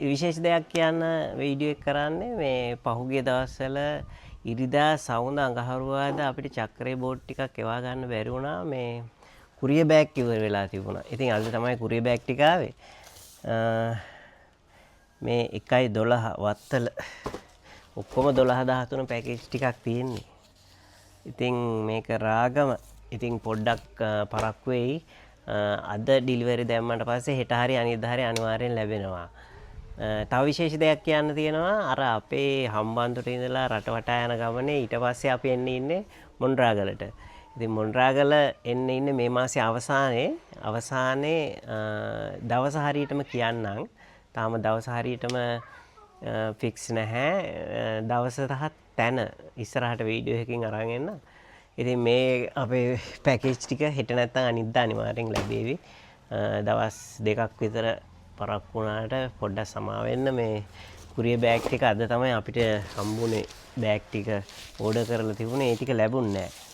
විශේෂ දෙයක් කියන්න වීඩියෝ එක කරන්නේ මේ පහුගිය දවස්වල ඉරිදා සවුන්ද අඟහරුවාදා අපිට චක්‍රේ බෝඩ් ටිකක් එවා ගන්න බැරි වුණා මේ කුරිය බෑග් ඉවර වෙලා තිබුණා. ඉතින් අද තමයි කුරිය බෑග් ටික ආවේ. මේ 1.12 වත්තල ඔක්කොම 12-13 පැකේජ් ටිකක් තියෙන්නේ. ඉතින් මේක රාගම ඉතින් පොඩ්ඩක් පරක්කු වෙයි. අද ඩිලිවරි දැම්මට පස්සේ හෙට හරි අනිද්දා හරි අනිවාර්යෙන් ලැබෙනවා. තව විශේෂ දෙයක් කියන්න තියෙනවා. අර අපේ හම්බන්තොට ඉඳලා රට වටා යන ගමනේ ඊට පස්සේ අපි එන්නේ ඉන්නේ මොණරාගලට. ඉතින් මොණරාගල එන්නේ ඉන්නේ මේ මාසේ අවසානයේ දවස හරියටම කියන්නම්. තාම දවස හරියටම ෆික්ස් නැහැ. දවස සහ තැන ඉස්සරහට වීඩියෝ එකකින් අරන් එන්න. ඉතින් මේ අපේ පැකේජ් ටික හෙට නැත්නම් අනිද්දා අනිවාර්යෙන් ලැබේවි. දවස් දෙකක් විතර පරක්කු වුණාට පොඩ්ඩක් සමා වෙන්න. මේ කුරිය බෑග් ටික අද තමයි අපිට හම්බුනේ. බෑග් ටික ඕඩර් කරලා තිබුණේ. ඒ ටික ලැබුණේ නැහැ.